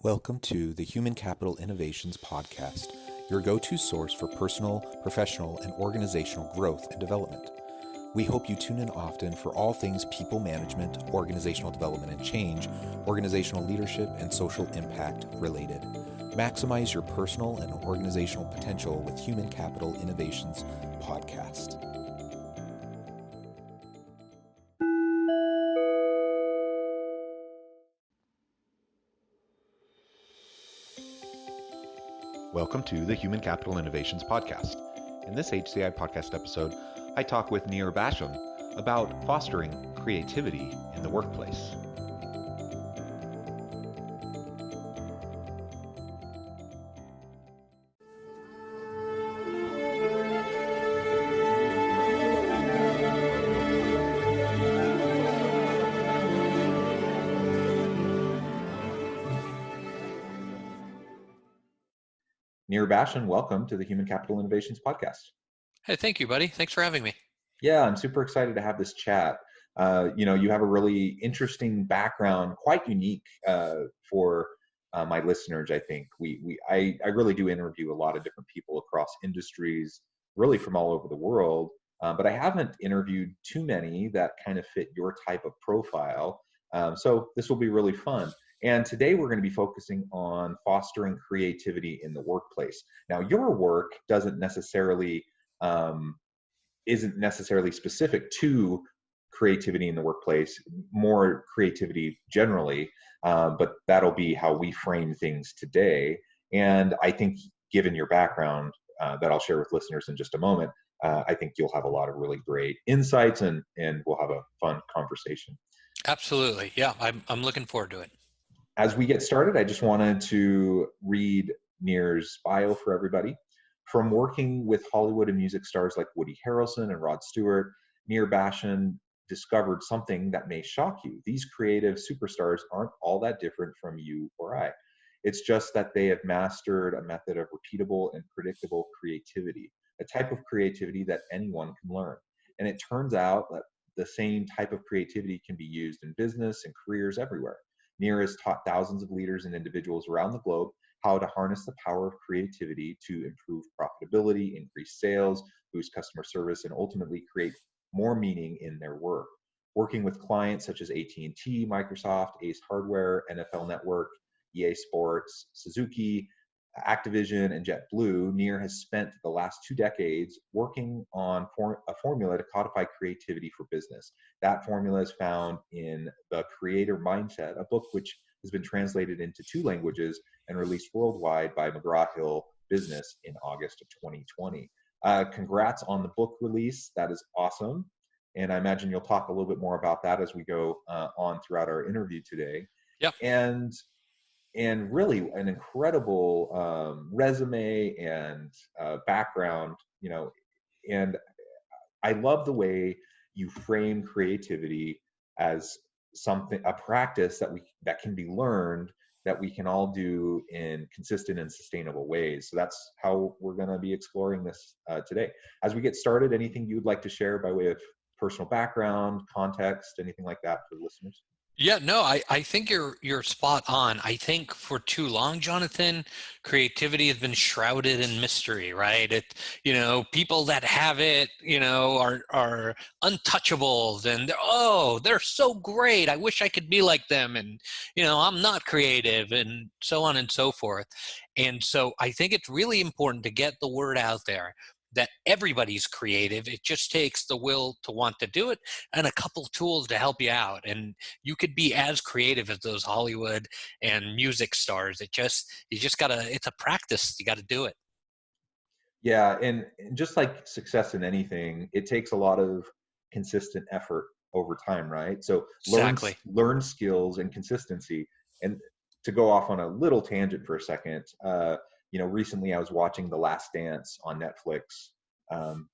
Welcome to the Human Capital Innovations Podcast, your go-to source for personal, professional, and organizational growth and development. We hope you tune in often for all things people management, organizational development and change, organizational leadership, and social impact related. Maximize your personal and organizational potential with Human Capital Innovations Podcast. Welcome to the Human Capital Innovations Podcast. In this HCI podcast episode, I talk with Bashan about fostering creativity in the workplace. Bashan, welcome to the Human Capital Innovations Podcast. Hey, thank you, buddy. Thanks for having me. Yeah, I'm super excited to have this chat. You have a really interesting background, quite unique for my listeners. I think I really do interview a lot of different people across industries, really from all over the world. But I haven't interviewed too many that kind of fit your type of profile. So this will be really fun. And today we're going to be focusing on fostering creativity in the workplace. Now, your work isn't necessarily specific to creativity in the workplace, more creativity generally, but that'll be how we frame things today. And I think given your background that I'll share with listeners in just a moment, I think you'll have a lot of really great insights and we'll have a fun conversation. Absolutely. Yeah, I'm looking forward to it. As we get started, I just wanted to read Nir's bio for everybody. From working with Hollywood and music stars like Woody Harrelson and Rod Stewart, Nir Bashan discovered something that may shock you. These creative superstars aren't all that different from you or I. It's just that they have mastered a method of repeatable and predictable creativity, a type of creativity that anyone can learn. And it turns out that the same type of creativity can be used in business and careers everywhere. Nir has taught thousands of leaders and individuals around the globe how to harness the power of creativity to improve profitability, increase sales, boost customer service, and ultimately create more meaning in their work. Working with clients such as AT&T, Microsoft, Ace Hardware, NFL Network, EA Sports, Suzuki, Activision, and JetBlue, Nir has spent the last 2 decades working on a formula to codify creativity for business. That formula is found in The Creator Mindset, a book which has been translated into 2 languages and released worldwide by McGraw-Hill Business in August of 2020. Congrats on the book release. That is awesome. And I imagine you'll talk a little bit more about that as we go on throughout our interview today. Yep. And really an incredible resume and background, and I love the way you frame creativity as a practice that can be learned, that we can all do in consistent and sustainable ways. So that's how we're going to be exploring this today. As we get started, anything you'd like to share by way of personal background, context, anything like that for the listeners? Yeah, no, I think you're spot on. I think for too long, Jonathan, creativity has been shrouded in mystery, right? People that have it, are untouchables, and they're so great. I wish I could be like them, and I'm not creative, and so on and so forth. And so I think it's really important to get the word out there that everybody's creative. It just takes the will to want to do it and a couple tools to help you out. And you could be as creative as those Hollywood and music stars. It's a practice. You got to do it. Yeah. And just like success in anything, it takes a lot of consistent effort over time, right? So Exactly. learn skills and consistency. And to go off on a little tangent for a second, recently I was watching The Last Dance on Netflix.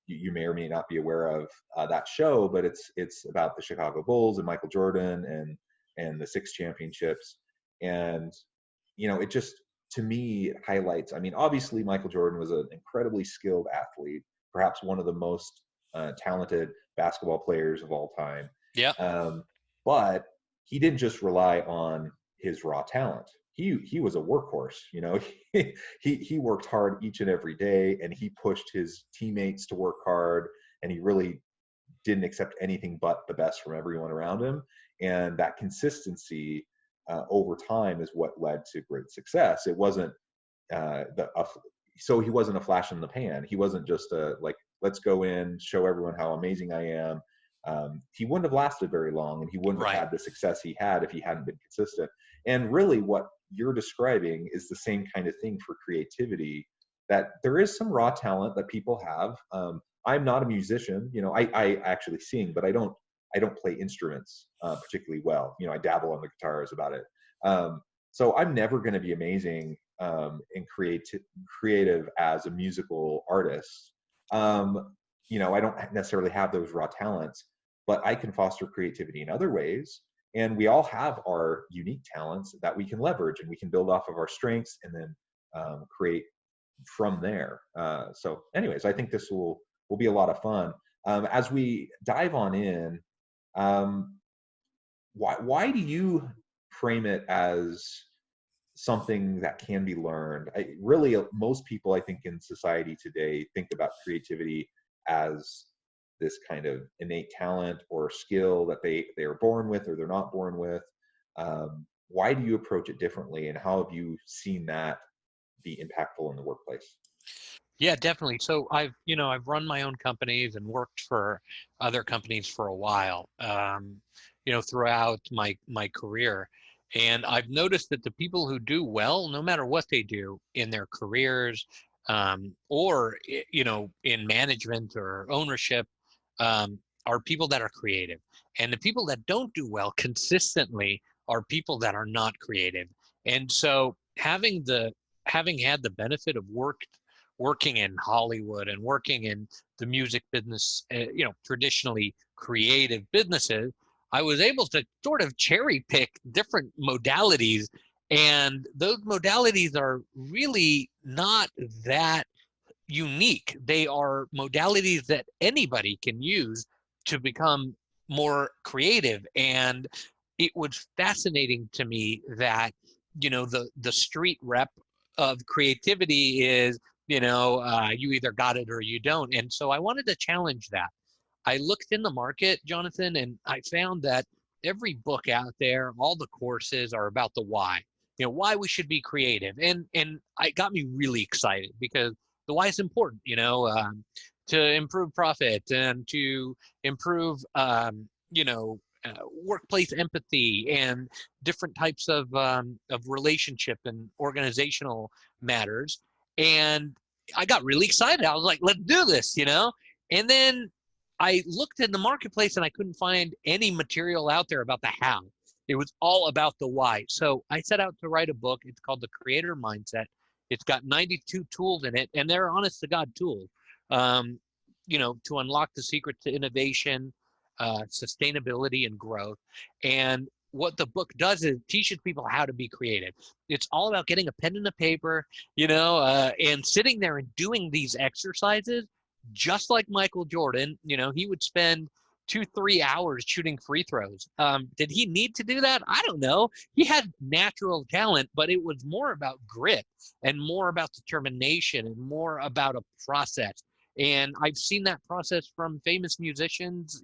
You may or may not be aware of that show, but it's about the Chicago Bulls and Michael Jordan and the 6 championships. And, it just, to me, it highlights, obviously Michael Jordan was an incredibly skilled athlete, perhaps one of the most talented basketball players of all time. Yeah. But he didn't just rely on his raw talent. he was a workhorse. You know, he worked hard each and every day, and he pushed his teammates to work hard, and he really didn't accept anything but the best from everyone around him. And that consistency over time is what led to great success. It wasn't so he wasn't a flash in the pan. He wasn't just a like, let's go in, show everyone how amazing I am. He wouldn't have lasted very long, and he wouldn't have Right. had the success he had if he hadn't been consistent. And really, what you're describing is the same kind of thing for creativity. That there is some raw talent that people have. I'm not a musician. You know, I actually sing, but I don't play instruments particularly well. You know, I dabble on the guitar is about it. So I'm never going to be amazing and creative as a musical artist. You know, I don't necessarily have those raw talents, but I can foster creativity in other ways. And we all have our unique talents that we can leverage, and we can build off of our strengths and then create from there. So, anyways, I think this will be a lot of fun. As we dive on in, um, why do you frame it as something that can be learned? Really, most people, I think, in society today think about creativity as this kind of innate talent or skill that they are born with or they're not born with. Why do you approach it differently, and how have you seen that be impactful in the workplace? Yeah, definitely. So I've run my own companies and worked for other companies for a while, throughout my career. And I've noticed that the people who do well, no matter what they do in their careers, or in management or ownership, are people that are creative. And the people that don't do well consistently are people that are not creative. And so having had the benefit of working in Hollywood and working in the music business, traditionally creative businesses, I was able to sort of cherry pick different modalities. And those modalities are really not that unique. They are modalities that anybody can use to become more creative. And it was fascinating to me that, the street rep of creativity is, you either got it or you don't. And so I wanted to challenge that. I looked in the market, Jonathan, and I found that every book out there, all the courses are about the why. Why we should be creative, and it got me really excited because the why is important. To improve profit and to improve, workplace empathy and different types of relationship and organizational matters. And I got really excited. I was like, let's do this. And then I looked in the marketplace and I couldn't find any material out there about the how. It was all about the why. So I set out to write a book. It's called The Creator Mindset. It's got 92 tools in it, and they're honest to God tools, to unlock the secret to innovation, sustainability, and growth. And what the book does is it teaches people how to be creative. It's all about getting a pen and a paper, and sitting there and doing these exercises just like Michael Jordan. He would spend 2-3 hours shooting free throws. Did he need to do that? I don't know. He had natural talent, but it was more about grit and more about determination and more about a process. And I've seen that process from famous musicians,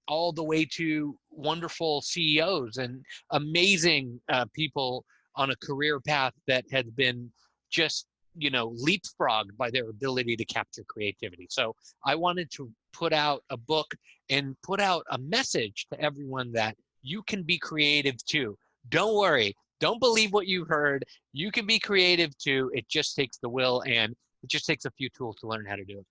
all the way to wonderful CEOs and amazing people on a career path that has been just leapfrogged by their ability to capture creativity. So I wanted to put out a book and put out a message to everyone that you can be creative too. Don't worry. Don't believe what you heard. You can be creative too. It just takes the will, and it just takes a few tools to learn how to do it.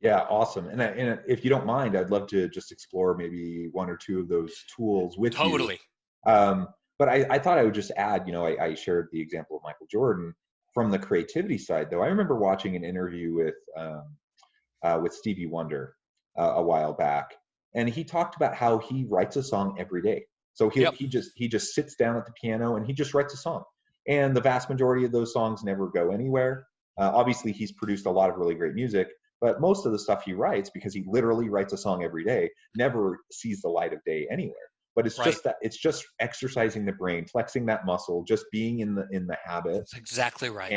Yeah, awesome. And if you don't mind, I'd love to just explore maybe one or two of those tools with you. Totally. But I thought I would just add, I shared the example of Michael Jordan from the creativity side, though. I remember watching an interview with Stevie Wonder a while back, and he talked about how he writes a song every day. So Yep. he just sits down at the piano and he just writes a song, and the vast majority of those songs never go anywhere. Obviously, he's produced a lot of really great music, but most of the stuff he writes, because he literally writes a song every day, never sees the light of day anywhere. but it's Right. just that, it's just exercising the brain, flexing that muscle, just being in the habit. That's exactly right.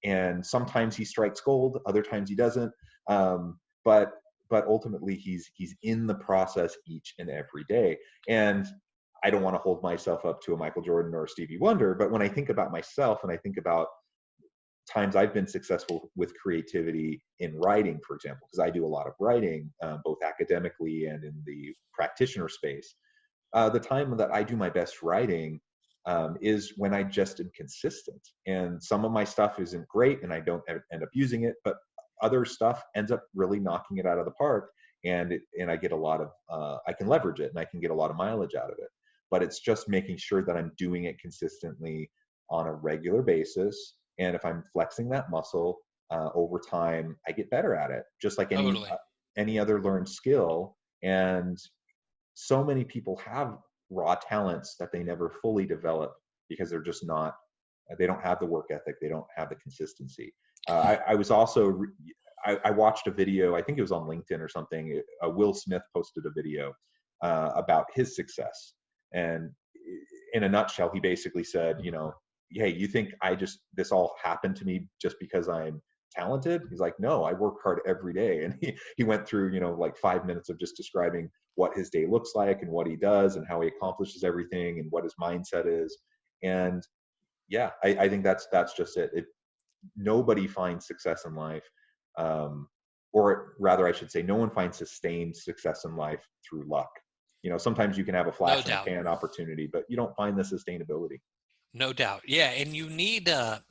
And sometimes he strikes gold, other times he doesn't. um, but but ultimately he's in the process each and every day. And I don't want to hold myself up to a Michael Jordan or a Stevie Wonder, but when I think about myself and I think about times I've been successful with creativity in writing, for example, because I do a lot of writing, both academically and in the practitioner space. The time that I do my best writing is when I just am consistent. And some of my stuff isn't great and I don't end up using it, but other stuff ends up really knocking it out of the park. And I get a lot of, I can leverage it and I can get a lot of mileage out of it. But it's just making sure that I'm doing it consistently on a regular basis. And if I'm flexing that muscle over time, I get better at it, just like Totally. any other learned skill. And so many people have raw talents that they never fully develop because they're just not, they don't have the work ethic, they don't have the consistency. I was also I watched a video, I think it was on LinkedIn or something. Will Smith posted a video about his success, and in a nutshell he basically said, hey, you think I just, this all happened to me just because I'm talented? He's like, no, I work hard every day. And he went through, like 5 minutes of just describing what his day looks like and what he does and how he accomplishes everything and what his mindset is. And yeah, I think that's just it. Nobody finds success in life, or rather I should say no one finds sustained success in life through luck. Sometimes you can have a No flash in the doubt. pan opportunity, but you don't find the sustainability. No doubt. Yeah, and you need a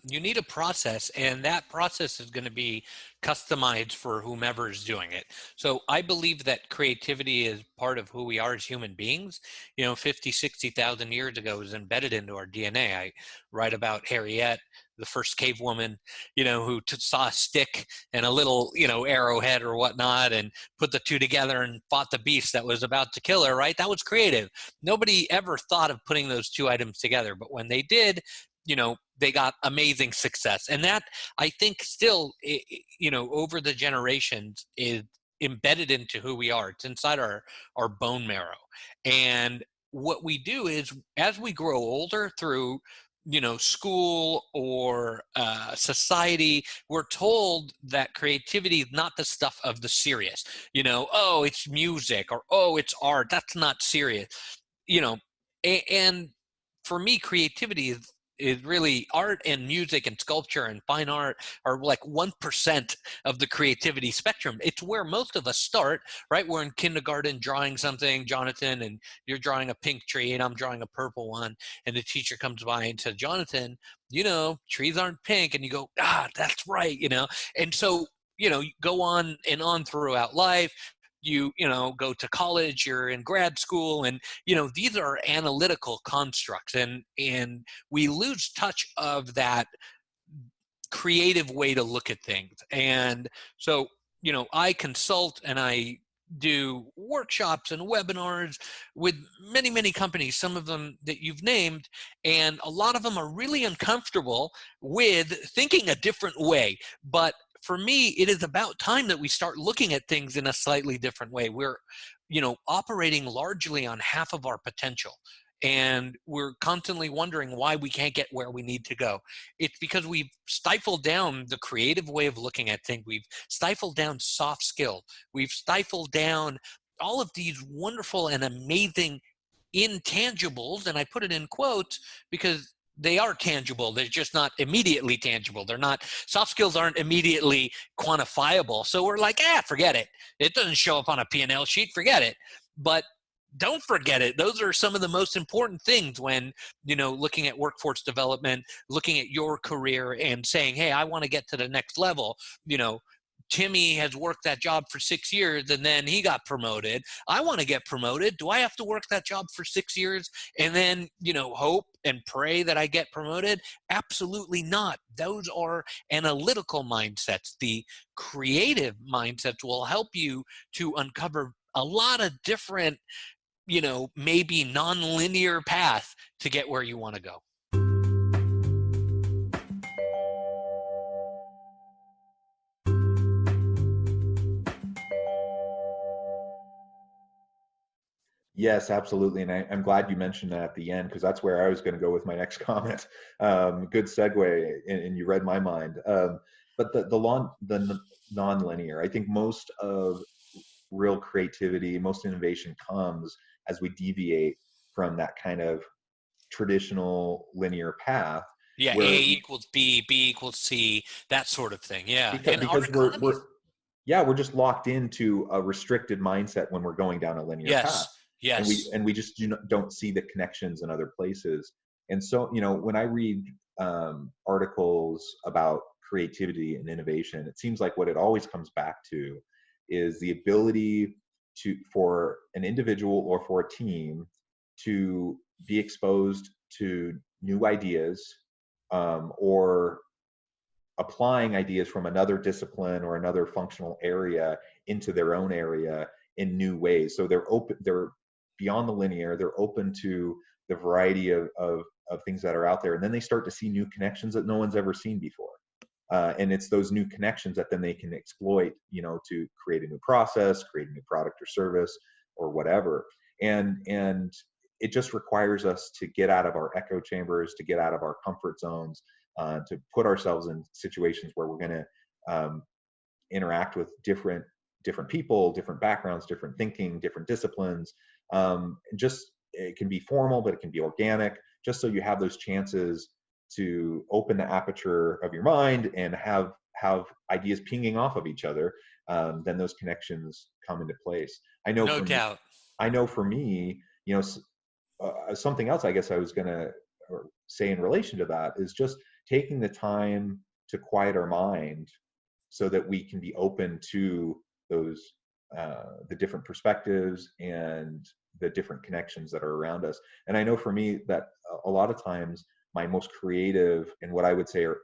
process, and that process is going to be customized for whomever is doing it. So I believe that creativity is part of who we are as human beings. 50, 60,000 years ago, it was embedded into our DNA. I write about Harriet, the first cave woman, who saw a stick and a little, arrowhead or whatnot, and put the two together and fought the beast that was about to kill her, right? That was creative. Nobody ever thought of putting those two items together, but when they did, they got amazing success. And that, I think, still, over the generations is embedded into who we are. It's inside our bone marrow. And what we do is, as we grow older through school or society, we're told that creativity is not the stuff of the serious. Oh, it's music, or oh, it's art, that's not serious. you know and for me, creativity is really art, and music and sculpture and fine art are like 1% of the creativity spectrum. It's where most of us start, right? We're in kindergarten drawing something, Jonathan, and you're drawing a pink tree and I'm drawing a purple one, and the teacher comes by and says, Jonathan, trees aren't pink, and you go, that's right. And so you go on throughout life. You go to college, you're in grad school, and these are analytical constructs, and we lose touch of that creative way to look at things. And so I consult and I do workshops and webinars with many companies, some of them that you've named, and a lot of them are really uncomfortable with thinking a different way. But for me, it is about time that we start looking at things in a slightly different way. We're operating largely on half of our potential, and we're constantly wondering why we can't get where we need to go. It's because we've stifled down the creative way of looking at things. We've stifled down soft skill. We've stifled down all of these wonderful and amazing intangibles, and I put it in quotes because they are tangible. They're just not immediately tangible. They're not, soft skills aren't immediately quantifiable. So we're like, forget it. It doesn't show up on a P&L sheet. Forget it. But don't forget it. Those are some of the most important things when, looking at workforce development, looking at your career and saying, hey, I want to get to the next level. Timmy has worked that job for 6 years and then he got promoted. I want to get promoted. Do I have to work that job for 6 years and then, hope and pray that I get promoted? Absolutely not. Those are analytical mindsets. The creative mindsets will help you to uncover a lot of different, maybe non-linear path to get where you want to go. Yes, absolutely. And I'm glad you mentioned that at the end, because that's where I was going to go with my next comment. Good segue, and you read my mind. But the non-linear, I think most of real creativity, most innovation comes as we deviate from that kind of traditional linear path, Yeah, A where equals B, B equals C, that sort of thing. Yeah, because and our because economy. we're just locked into a restricted mindset when we're going down a linear path, Yes, and we yes. and we just don't see the connections in other places. And so, when I read articles about creativity and innovation, it seems like what it always comes back to is the ability for an individual or for a team to be exposed to new ideas, or applying ideas from another discipline or another functional area into their own area in new ways. So they're beyond the linear, they're open to the variety of things that are out there. And then they start to see new connections that no one's ever seen before. And it's those new connections that then they can exploit, to create a new process, create a new product or service or whatever. And it just requires us to get out of our echo chambers, to get out of our comfort zones, to put ourselves in situations where we're going to interact with different people, different backgrounds, different thinking, different disciplines. Just it can be formal, but it can be organic. Just so you have those chances to open the aperture of your mind and have ideas pinging off of each other. Then those connections come into place. I know No for me, doubt. something else I guess I was going to say in relation to that is just taking the time to quiet our mind so that we can be open to those the different perspectives and the different connections that are around us. And I know for me that a lot of times my most creative and what I would say are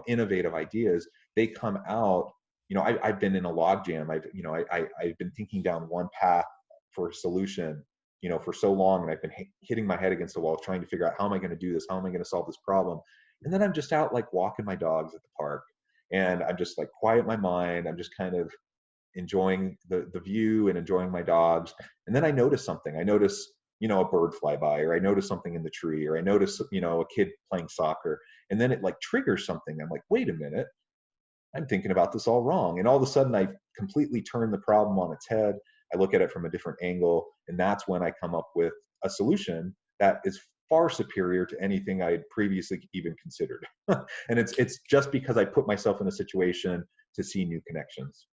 innovative ideas, they come out. I've been in a log jam. I've been thinking down one path for a solution, for so long, and I've been hitting my head against the wall trying to figure out how am I going to do this, how am I going to solve this problem. And then I'm just out like walking my dogs at the park, and I'm just like quiet my mind. I'm just kind of enjoying the view and enjoying my dogs. And then I notice something. I notice, a bird fly by, or I notice something in the tree, or I notice, a kid playing soccer. And then it like triggers something. I'm like, wait a minute, I'm thinking about this all wrong. And all of a sudden I completely turn the problem on its head. I look at it from a different angle. And that's when I come up with a solution that is far superior to anything I had previously even considered. And it's just because I put myself in a situation to see new connections.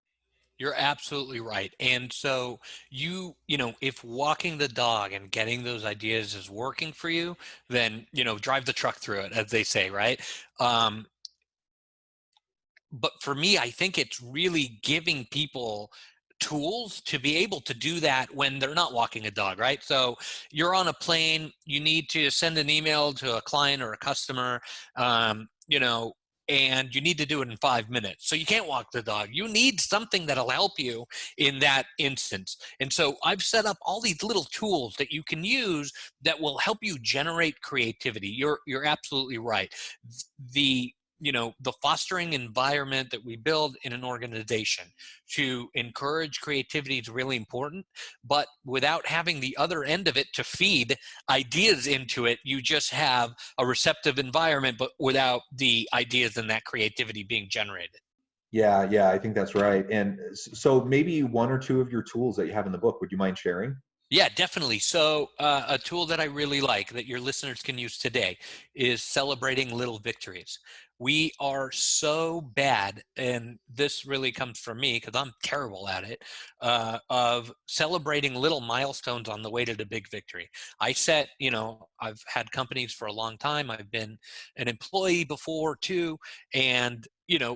You're absolutely right. And so if walking the dog and getting those ideas is working for you, then, drive the truck through it, as they say, right? Um, but for me, I think it's really giving people tools to be able to do that when they're not walking a dog, right? So you're on a plane, you need to send an email to a client or a customer, and you need to do it in 5 minutes. So you can't walk the dog. You need something that'll help you in that instance. And so I've set up all these little tools that you can use that will help you generate creativity. You're absolutely right. The fostering environment that we build in an organization to encourage creativity is really important, but without having the other end of it to feed ideas into it, you just have a receptive environment, but without the ideas and that creativity being generated. Yeah, I think that's right. And so maybe one or two of your tools that you have in the book, would you mind sharing? Yeah, definitely. So, a tool that I really like that your listeners can use today is celebrating little victories. We are so bad, and this really comes from me because I'm terrible at it, of celebrating little milestones on the way to the big victory. I've had companies for a long time. I've been an employee before too. And,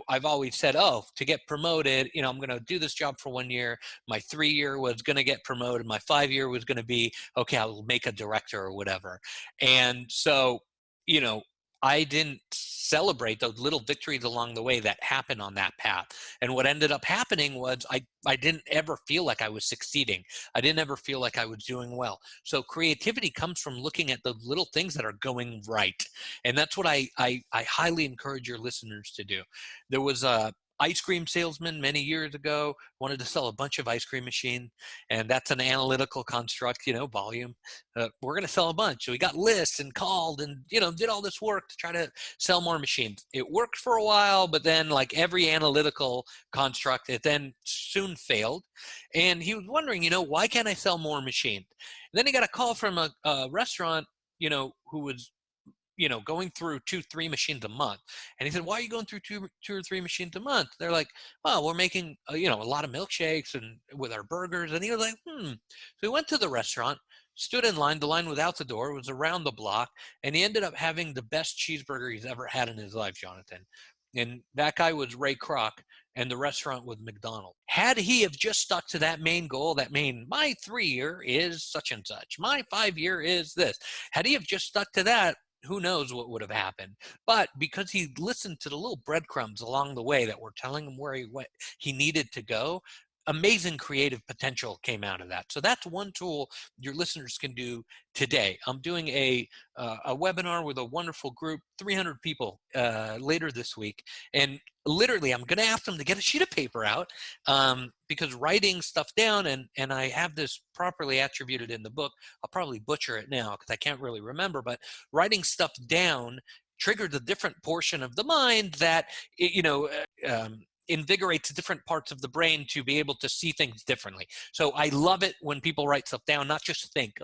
I've always said, oh, to get promoted, I'm going to do this job for 1 year. My 3 year was going to get promoted. My 5 year was going to be, okay, I'll make a director or whatever. And so, you know, I didn't celebrate those little victories along the way that happened on that path. And what ended up happening was I didn't ever feel like I was succeeding. I didn't ever feel like I was doing well. So creativity comes from looking at the little things that are going right. And that's what I highly encourage your listeners to do. There was ice cream salesman many years ago, wanted to sell a bunch of ice cream machines, and that's an analytical construct, volume. We're going to sell a bunch. So we got lists and called and, did all this work to try to sell more machines. It worked for a while, but then like every analytical construct, it then soon failed. And he was wondering, why can't I sell more machines? And then he got a call from a restaurant, who was going through 2, 3 machines a month. And he said, why are you going through two or three machines a month? They're like, well, we're making, a lot of milkshakes and with our burgers. And he was like, So he went to the restaurant, stood in line. The line was out the door, it was around the block. And he ended up having the best cheeseburger he's ever had in his life, Jonathan. And that guy was Ray Kroc, and the restaurant was McDonald's. Had he have just stuck to that main goal, my 3-year is such and such, my 5-year is this. Had he have just stuck to that, who knows what would have happened. But because he listened to the little breadcrumbs along the way that were telling him where he needed to go, amazing creative potential came out of that. So that's one tool your listeners can do today. I'm doing a webinar with a wonderful group, 300 people later this week. And literally, I'm going to ask them to get a sheet of paper out, because writing stuff down, and I have this properly attributed in the book. I'll probably butcher it now because I can't really remember, but writing stuff down triggers a different portion of the mind that, invigorates different parts of the brain to be able to see things differently. So I love it when people write stuff down, not just think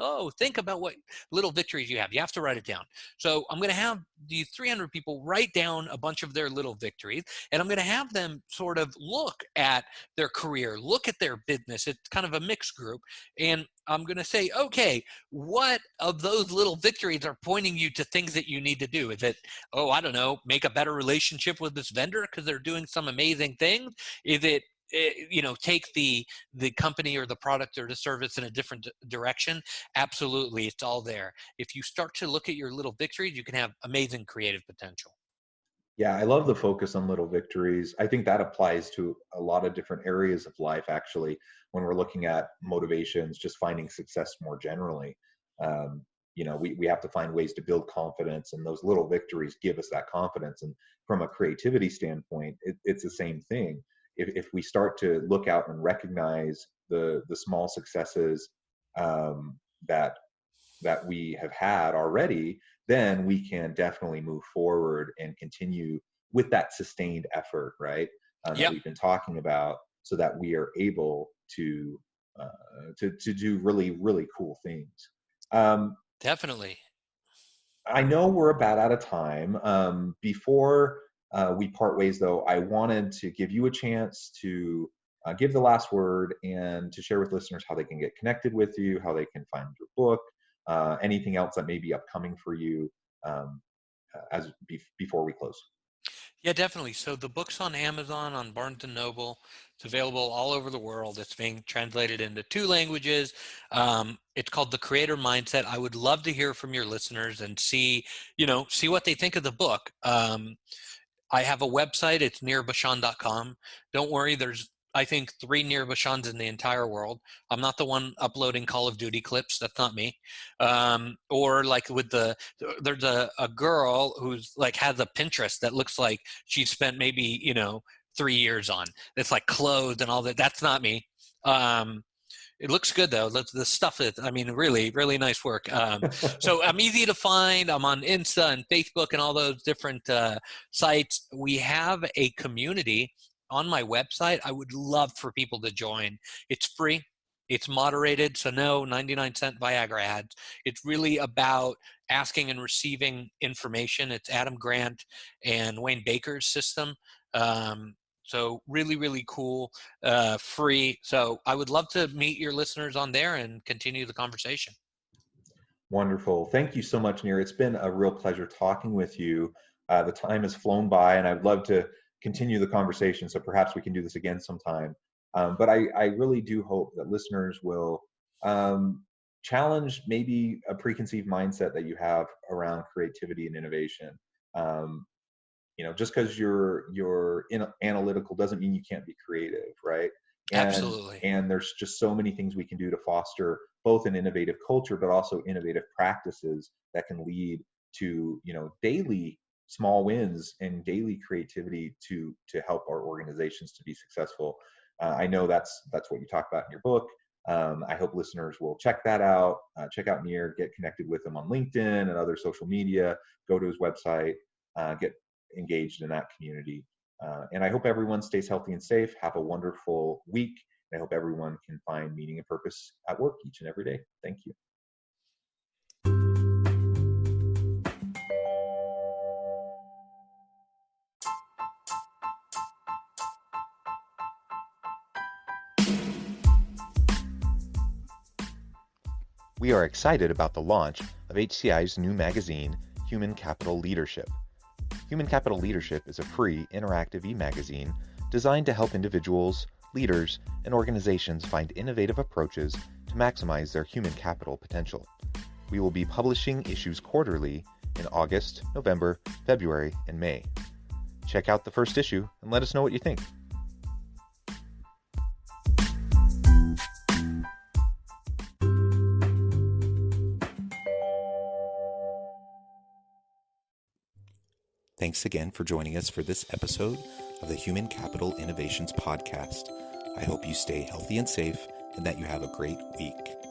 about what little victories you have. You have to write it down. So I'm going to have these 300 people write down a bunch of their little victories, and I'm going to have them sort of look at their career, look at their business. It's kind of a mixed group. And I'm going to say, okay, what of those little victories are pointing you to things that you need to do? Is it, I don't know, make a better relationship with this vendor because they're doing some amazing things? Is it, take the company or the product or the service in a different direction? Absolutely, it's all there. If you start to look at your little victories, you can have amazing creative potential. Yeah, I love the focus on little victories. I think that applies to a lot of different areas of life, actually, when we're looking at motivations, just finding success more generally. Um, we have to find ways to build confidence, and those little victories give us that confidence. And from a creativity standpoint, it's the same thing. If we start to look out and recognize the small successes, that we have had already, then we can definitely move forward and continue with that sustained effort, right? That Yep, we've been talking about, so that we are able to do really really cool things. Um, definitely. I know we're about out of time. Before we part ways, though, I wanted to give you a chance to give the last word and to share with listeners how they can get connected with you, how they can find your book, anything else that may be upcoming for you, before we close. Yeah, definitely. So the book's on Amazon, on Barnes and Noble. It's available all over the world. It's being translated into 2 languages. It's called The Creator Mindset. I would love to hear from your listeners and see what they think of the book. I have a website. It's nearbashan.com. Don't worry, there's I think 3 near Bashans in the entire world. I'm not the one uploading Call of Duty clips. That's not me. Or like there's a girl who's like has a Pinterest that looks like she spent maybe 3 years on. It's like clothes and all that. That's not me. It looks good though. The stuff is, really, really nice work. So I'm easy to find. I'm on Insta and Facebook and all those different sites. We have a community on my website. I would love for people to join. It's free. It's moderated, so no 99-cent Viagra ads. It's really about asking and receiving information. It's Adam Grant and Wayne Baker's system. So really, really cool, free. So I would love to meet your listeners on there and continue the conversation. Wonderful. Thank you so much, Nir. It's been a real pleasure talking with you. The time has flown by, and I'd love to continue the conversation. So perhaps we can do this again sometime. But I really do hope that listeners will challenge maybe a preconceived mindset that you have around creativity and innovation. Um, just because you're analytical doesn't mean you can't be creative, right? and Absolutely. and there's just so many things we can do to foster both an innovative culture but also innovative practices that can lead to daily small wins and daily creativity to help our organizations to be successful. I know that's what you talk about in your book. I hope listeners will check that out. Check out Nir, get connected with him on LinkedIn and other social media. Go to his website, get engaged in that community. And I hope everyone stays healthy and safe. Have a wonderful week. And I hope everyone can find meaning and purpose at work each and every day. Thank you. We are excited about the launch of HCI's new magazine, Human Capital Leadership. Human Capital Leadership is a free, interactive e-magazine designed to help individuals, leaders, and organizations find innovative approaches to maximize their human capital potential. We will be publishing issues quarterly in August, November, February, and May. Check out the first issue and let us know what you think. Thanks again for joining us for this episode of the Human Capital Innovations Podcast. I hope you stay healthy and safe and that you have a great week.